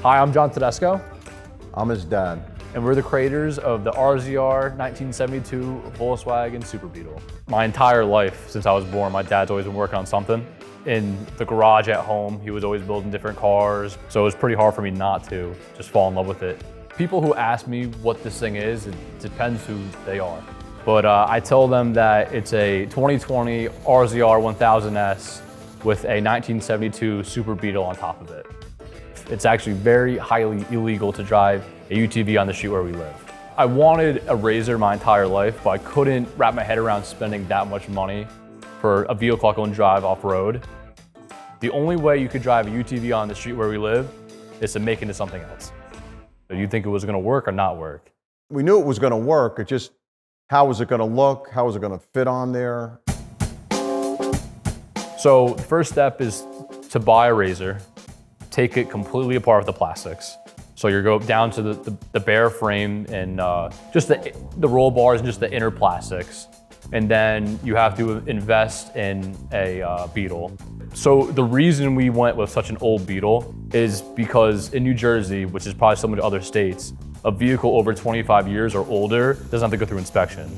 Hi, I'm John Tedesco, I'm his dad. and we're the creators of the RZR 1972 Volkswagen Super Beetle. My entire life, since I was born, my dad's always been working on something. In the garage at home, he was always building different cars, so it was pretty hard for me not to just fall in love with it. People who ask me what this thing is, it depends who they are. But I tell them that it's a 2020 RZR 1000S with a 1972 Super Beetle on top of it. It's actually very highly illegal to drive a UTV on the street where we live. I wanted a RZR my entire life, but I couldn't wrap my head around spending that much money for a vehicle I can drive off-road. The only way you could drive a UTV on the street where we live is to make it into something else. So you think it was gonna work or not work? We knew it was gonna work, it just, how was it gonna look? How was it gonna fit on there? So the first step is to buy a RZR, take it completely apart with the plastics. So you go down to the bare frame and just the roll bars and just the inner plastics. And then you have to invest in a Beetle. So the reason we went with such an old Beetle is because in New Jersey, which is probably similar to other states, a vehicle over 25 years or older doesn't have to go through inspection.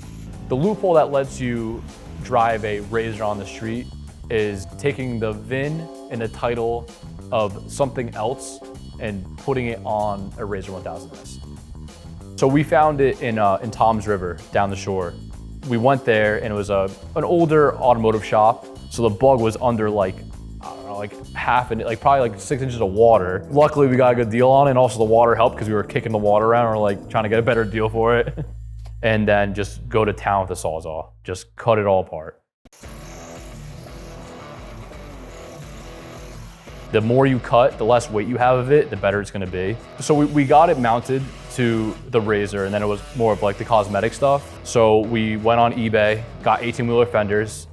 The loophole that lets you drive a RZR on the street is taking the VIN and the title of something else and putting it on a RZR 1000S. So we found it in Tom's River down the shore. We went there and it was an older automotive shop. So the bug was under like, I don't know, like probably like 6 inches of water. Luckily we got a good deal on it, and also the water helped because we were kicking the water around. We were like trying to get a better deal for it. And then just go to town with the Sawzall. Just cut it all apart. The more you cut, the less weight you have of it, the better it's gonna be. So we got it mounted to the RZR, and then it was more of like the cosmetic stuff. So we went on eBay, got 18-wheeler fenders,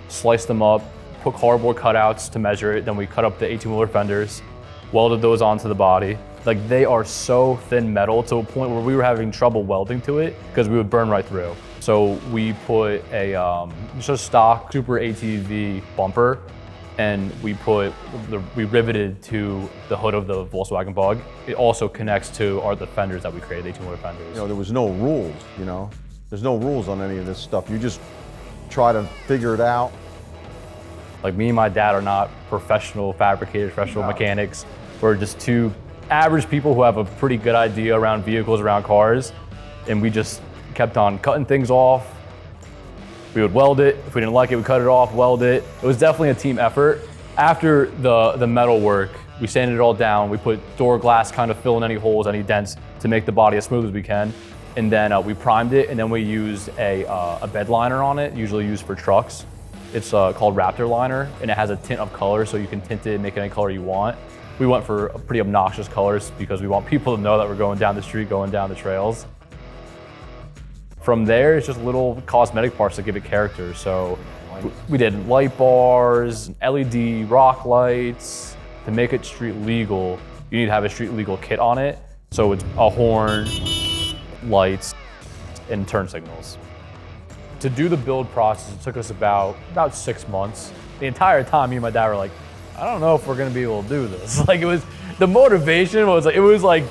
sliced them up, put cardboard cutouts to measure it, then we cut up the 18-wheeler fenders, welded those onto the body. Like, they are so thin metal to a point where we were having trouble welding to it because we would burn right through. So we put just a stock Super ATV bumper, and we riveted to the hood of the Volkswagen Bug. It also connects to the fenders that we created, 18-wheeler fenders. You know, there was no rules, you know? There's no rules on any of this stuff. You just try to figure it out. Like, me and my dad are not professional fabricators, professional mechanics. We're just two average people who have a pretty good idea around vehicles, around cars, and we just kept on cutting things off. We would weld it. If we didn't like it, we cut it off, weld it. It was definitely a team effort. After the metal work, we sanded it all down. We put door glass, kind of fill in any holes, any dents to make the body as smooth as we can. And then we primed it, and then we used a bed liner on it, usually used for trucks. It's called Raptor liner, and it has a tint of color, so you can tint it and make it any color you want. We went for pretty obnoxious colors because we want people to know that we're going down the street, going down the trails. From there, it's just little cosmetic parts that give it character. So we did light bars, LED rock lights. To make it street legal, you need to have a street legal kit on it. So it's a horn, lights, and turn signals. To do the build process, it took us about 6 months. The entire time, me and my dad were like, I don't know if we're gonna be able to do this. Like, the motivation was like,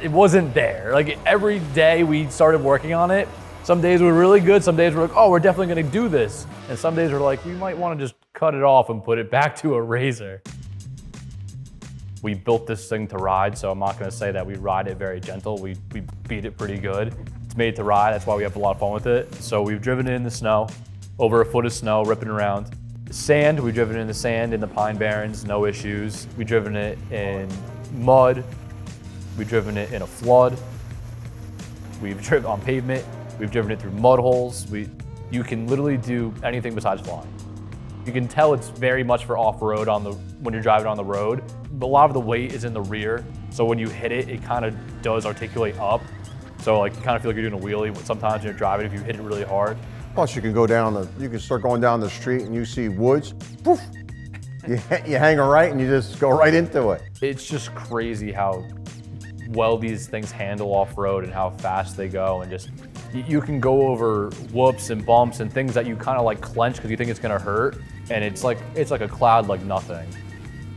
it wasn't there. Like, every day we started working on it, some days were really good, some days we're like, oh, we're definitely gonna do this. And some days we're like, we might wanna just cut it off and put it back to a RZR. We built this thing to ride, so I'm not gonna say that we ride it very gentle. We beat it pretty good. It's made to ride, that's why we have a lot of fun with it. So we've driven it in the snow, over 1 foot of snow, ripping around. Sand, we've driven it in the sand, in the Pine Barrens, no issues. We've driven it in mud. We've driven it in a flood. We've driven on pavement. We've driven it through mud holes. You can literally do anything besides flying. You can tell it's very much for off-road when you're driving on the road. But a lot of the weight is in the rear, so when you hit it, it kind of does articulate up. So like, you kind of feel like you're doing a wheelie sometimes when you're driving if you hit it really hard. Plus, you can start going down the street and you see woods. Poof, you hang a right and you just go right into it. It's just crazy how well these things handle off-road and how fast they go, and just you can go over whoops and bumps and things that you kind of like clench because you think it's gonna hurt, and it's like a cloud like nothing.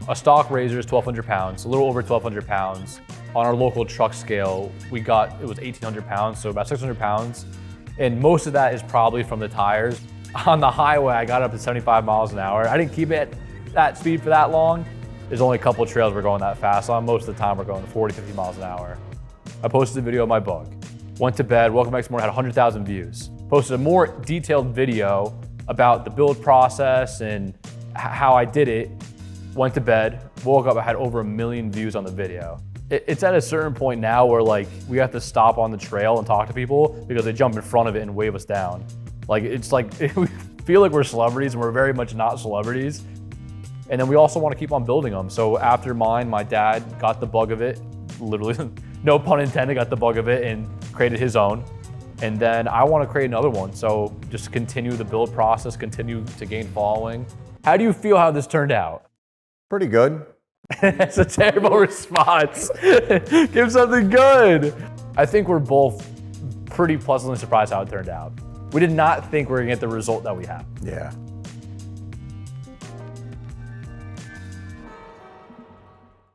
A stock razor is 1,200 pounds, a little over 1,200 pounds. On our local truck scale, it was 1,800 pounds, so about 600 pounds. And most of that is probably from the tires. On the highway, I got up to 75 miles an hour. I didn't keep it at that speed for that long. There's only a couple of trails we're going that fast on. Most of the time we're going 40, 50 miles an hour. I posted a video of my bug. Went to bed, woke up next morning, had 100,000 views. Posted a more detailed video about the build process and how I did it. Went to bed, woke up, I had over 1 million views on the video. It's at a certain point now where like we have to stop on the trail and talk to people because they jump in front of it and wave us down. Like it's like, we feel like we're celebrities and we're very much not celebrities. And then we also want to keep on building them. So after mine, my dad got the bug of it, literally, no pun intended, got the bug of it and created his own. And then I want to create another one. So just continue the build process, continue to gain following. How do you feel how this turned out? Pretty good. That's a terrible response. Give something good. I think we're both pretty pleasantly surprised how it turned out. We did not think we were gonna get the result that we have. Yeah.